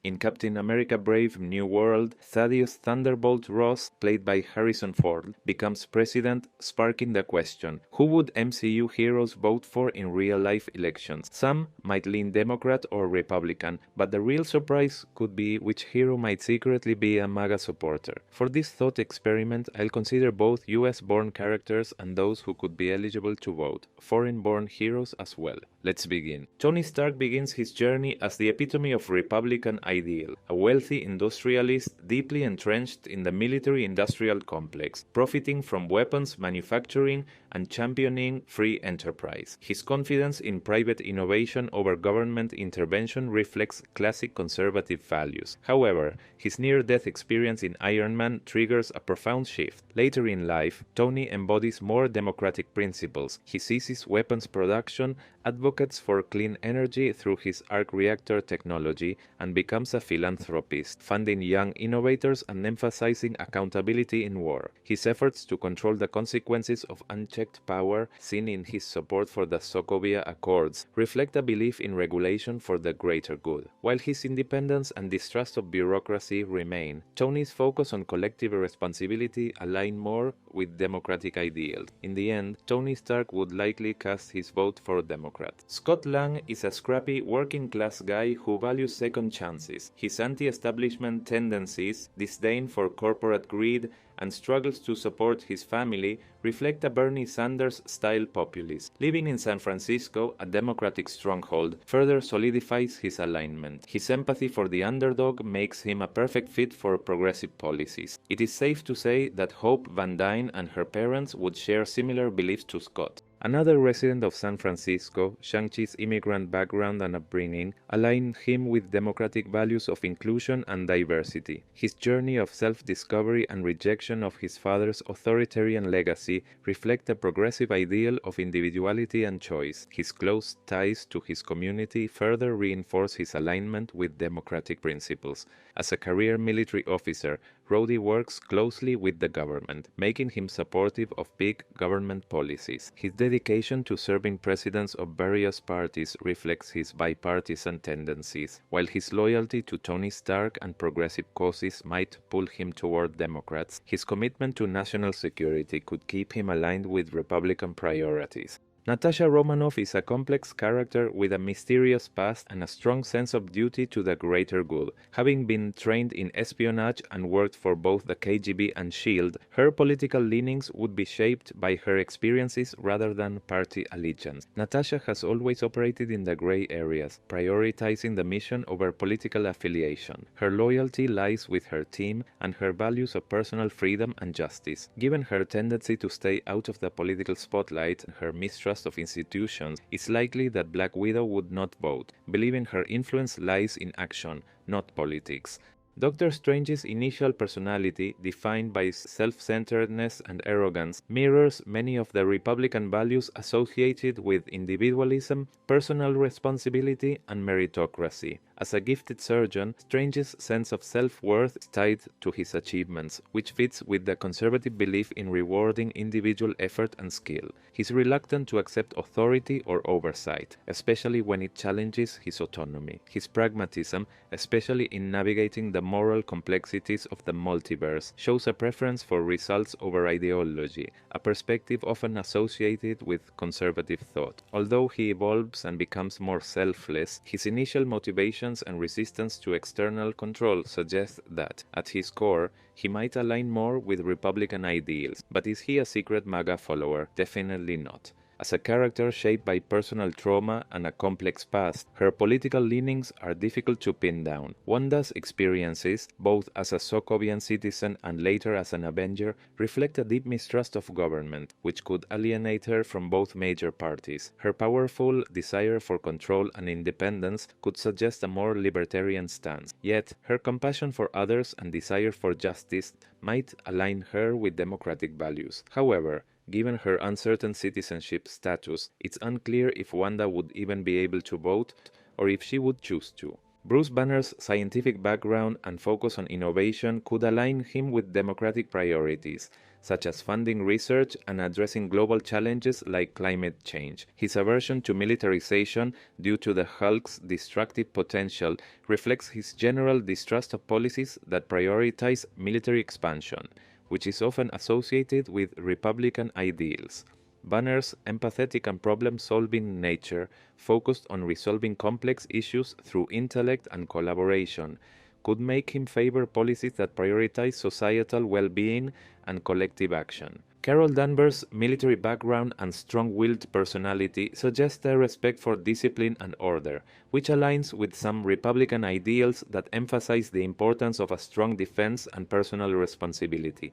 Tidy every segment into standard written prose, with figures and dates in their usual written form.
In Captain America Brave New World, Thaddeus Thunderbolt Ross, played by Harrison Ford, becomes president, sparking the question, who would MCU heroes vote for in real-life elections? Some might lean Democrat or Republican, but the real surprise could be which hero might secretly be a MAGA supporter. For this thought experiment, I'll consider both US-born characters and those who could be eligible to vote, foreign-born heroes as well. Let's begin. Tony Stark begins his journey as the epitome of Republican ideal, a wealthy industrialist deeply entrenched in the military-industrial complex, profiting from weapons manufacturing and championing free enterprise. His confidence in private innovation over government intervention reflects classic conservative values. However, his near-death experience in Iron Man triggers a profound shift. Later in life, Tony embodies more democratic principles. He ceases weapons production, advocates for clean energy through his arc reactor technology, and becomes a philanthropist, funding young innovators and emphasizing accountability in war. His efforts to control the consequences of unchecked power, seen in his support for the Sokovia Accords, reflect a belief in regulation for the greater good. While his independence and distrust of bureaucracy remain, Tony's focus on collective responsibility align more with democratic ideals. In the end, Tony Stark would likely cast his vote for Democrat. Scott Lang is a scrappy, working-class guy who values second chances. His anti-establishment tendencies, disdain for corporate greed, and struggles to support his family reflect a Bernie Sanders-style populist. Living in San Francisco, a Democratic stronghold, further solidifies his alignment. His empathy for the underdog makes him a perfect fit for progressive policies. It is safe to say that Hope Van Dyne and her parents would share similar beliefs to Scott. Another resident of San Francisco, Shang-Chi's immigrant background and upbringing align him with democratic values of inclusion and diversity. His journey of self-discovery and rejection of his father's authoritarian legacy reflect a progressive ideal of individuality and choice. His close ties to his community further reinforce his alignment with democratic principles. As a career military officer, Rhodey works closely with the government, making him supportive of big government policies. His dedication to serving presidents of various parties reflects his bipartisan tendencies, while his loyalty to Tony Stark and progressive causes might pull him toward Democrats. His commitment to national security could keep him aligned with Republican priorities. Natasha Romanoff is a complex character with a mysterious past and a strong sense of duty to the greater good. Having been trained in espionage and worked for both the KGB and SHIELD, her political leanings would be shaped by her experiences rather than party allegiance. Natasha has always operated in the gray areas, prioritizing the mission over political affiliation. Her loyalty lies with her team and her values of personal freedom and justice. Given her tendency to stay out of the political spotlight and her mistrust of institutions, it's likely that Black Widow would not vote, believing her influence lies in action, not politics. Doctor Strange's initial personality, defined by self-centeredness and arrogance, mirrors many of the Republican values associated with individualism, personal responsibility, and meritocracy. As a gifted surgeon, Strange's sense of self-worth is tied to his achievements, which fits with the conservative belief in rewarding individual effort and skill. He's reluctant to accept authority or oversight, especially when it challenges his autonomy. His pragmatism, especially in navigating the moral complexities of the multiverse, shows a preference for results over ideology, a perspective often associated with conservative thought. Although he evolves and becomes more selfless, his initial motivations and resistance to external control suggest that, at his core, he might align more with Republican ideals. But is he a secret MAGA follower? Definitely not. As a character shaped by personal trauma and a complex past, her political leanings are difficult to pin down. Wanda's experiences, both as a Sokovian citizen and later as an Avenger, reflect a deep mistrust of government, which could alienate her from both major parties. Her powerful desire for control and independence could suggest a more libertarian stance. Yet, her compassion for others and desire for justice might align her with democratic values. However, given her uncertain citizenship status, it's unclear if Wanda would even be able to vote or if she would choose to. Bruce Banner's scientific background and focus on innovation could align him with democratic priorities. such as funding research and addressing global challenges like climate change. His aversion to militarization due to the Hulk's destructive potential reflects his general distrust of policies that prioritize military expansion, which is often associated with Republican ideals. Banner's empathetic and problem-solving nature, focused on resolving complex issues through intellect and collaboration, could make him favor policies that prioritize societal well-being and collective action. Carol Danvers' military background and strong-willed personality suggest a respect for discipline and order, which aligns with some Republican ideals that emphasize the importance of a strong defense and personal responsibility.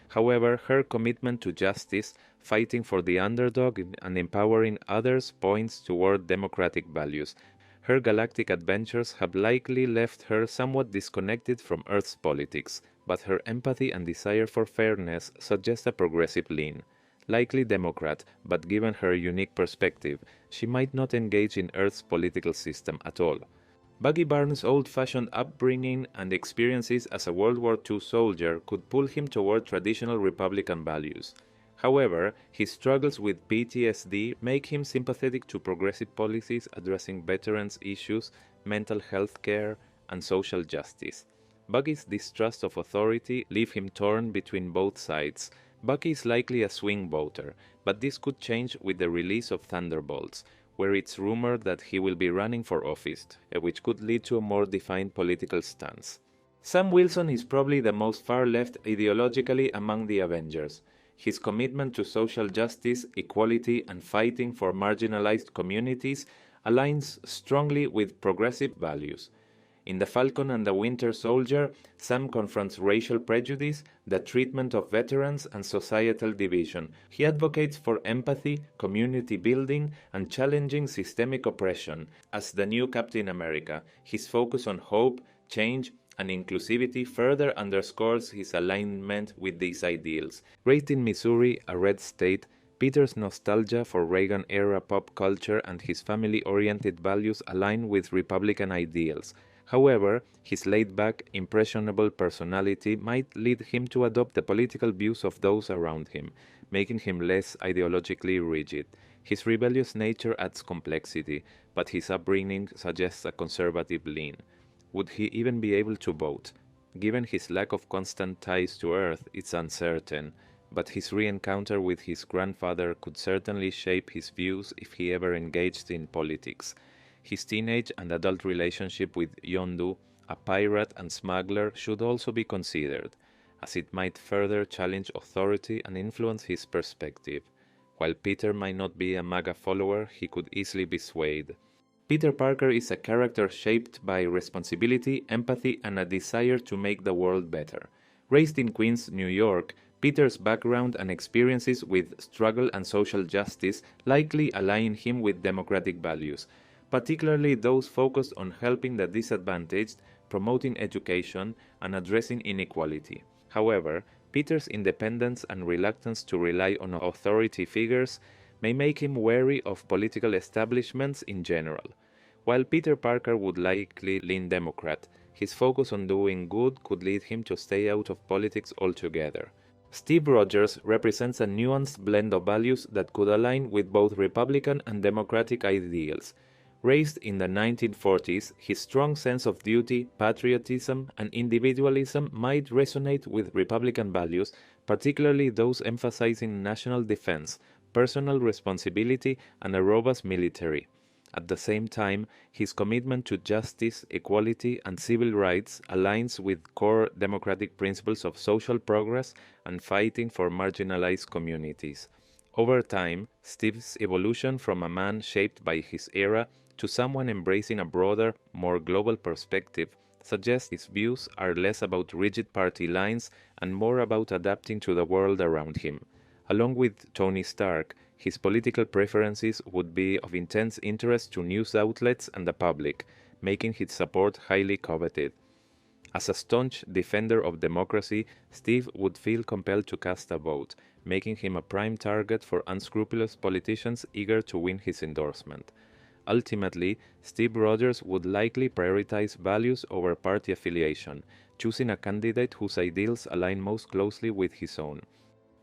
However, her commitment to justice, fighting for the underdog, and empowering others points toward democratic values. Her galactic adventures have likely left her somewhat disconnected from Earth's politics, but her empathy and desire for fairness suggest a progressive lean. Likely Democrat, but given her unique perspective, she might not engage in Earth's political system at all. Buggy Barnes' old-fashioned upbringing and experiences as a World War II soldier could pull him toward traditional Republican values. However, his struggles with PTSD make him sympathetic to progressive policies addressing veterans' issues, mental health care, and social justice. Buggy's distrust of authority leaves him torn between both sides. Bucky is likely a swing voter, but this could change with the release of Thunderbolts, where it's rumored that he will be running for office, which could lead to a more defined political stance. Sam Wilson is probably the most far-left ideologically among the Avengers. His commitment to social justice, equality, and fighting for marginalized communities aligns strongly with progressive values. In The Falcon and the Winter Soldier, Sam confronts racial prejudice, the treatment of veterans, and societal division. He advocates for empathy, community building, and challenging systemic oppression. As the new Captain America, his focus on hope, change, and inclusivity further underscores his alignment with these ideals. Raised in Missouri, a red state, Peter's nostalgia for Reagan-era pop culture and his family-oriented values align with Republican ideals. However, his laid-back, impressionable personality might lead him to adopt the political views of those around him, making him less ideologically rigid. His rebellious nature adds complexity, but his upbringing suggests a conservative lean. Would he even be able to vote? Given his lack of constant ties to Earth, it's uncertain, but his re-encounter with his grandfather could certainly shape his views if he ever engaged in politics. His teenage and adult relationship with Yondu, a pirate and smuggler, should also be considered, as it might further challenge authority and influence his perspective. While Peter might not be a MAGA follower, he could easily be swayed. Peter Parker is a character shaped by responsibility, empathy, and a desire to make the world better. Raised in Queens, New York, Peter's background and experiences with struggle and social justice likely align him with democratic values, particularly those focused on helping the disadvantaged, promoting education, and addressing inequality. However, Peter's independence and reluctance to rely on authority figures may make him wary of political establishments in general. While Peter Parker would likely lean Democrat, his focus on doing good could lead him to stay out of politics altogether. Steve Rogers represents a nuanced blend of values that could align with both Republican and Democratic ideals. Raised in the 1940s, his strong sense of duty, patriotism, and individualism might resonate with Republican values, particularly those emphasizing national defense, personal responsibility, and a robust military. At the same time, his commitment to justice, equality, and civil rights aligns with core democratic principles of social progress and fighting for marginalized communities. Over time, Steve's evolution from a man shaped by his era to someone embracing a broader, more global perspective suggests his views are less about rigid party lines and more about adapting to the world around him. Along with Tony Stark, his political preferences would be of intense interest to news outlets and the public, making his support highly coveted. As a staunch defender of democracy, Steve would feel compelled to cast a vote, making him a prime target for unscrupulous politicians eager to win his endorsement. Ultimately, Steve Rogers would likely prioritize values over party affiliation, choosing a candidate whose ideals align most closely with his own.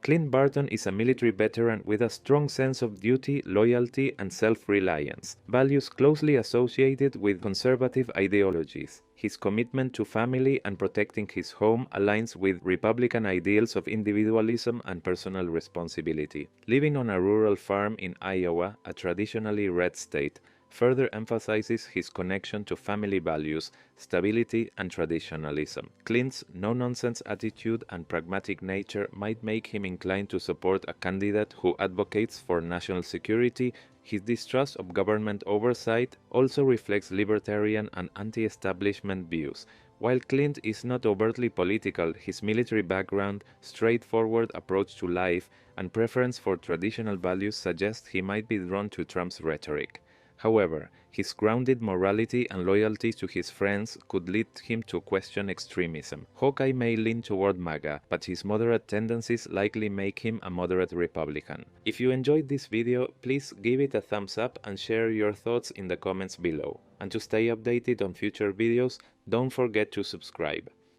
Clint Barton is a military veteran with a strong sense of duty, loyalty, and self-reliance, values closely associated with conservative ideologies. His commitment to family and protecting his home aligns with Republican ideals of individualism and personal responsibility. Living on a rural farm in Iowa, a traditionally red state, further emphasizes his connection to family values, stability, and traditionalism. Clint's no-nonsense attitude and pragmatic nature might make him inclined to support a candidate who advocates for national security. His distrust of government oversight also reflects libertarian and anti-establishment views. While Clint is not overtly political, his military background, straightforward approach to life, and preference for traditional values suggest he might be drawn to Trump's rhetoric. However, his grounded morality and loyalty to his friends could lead him to question extremism. Hawkeye may lean toward MAGA, but his moderate tendencies likely make him a moderate Republican. If you enjoyed this video, please give it a thumbs up and share your thoughts in the comments below. And to stay updated on future videos, don't forget to subscribe.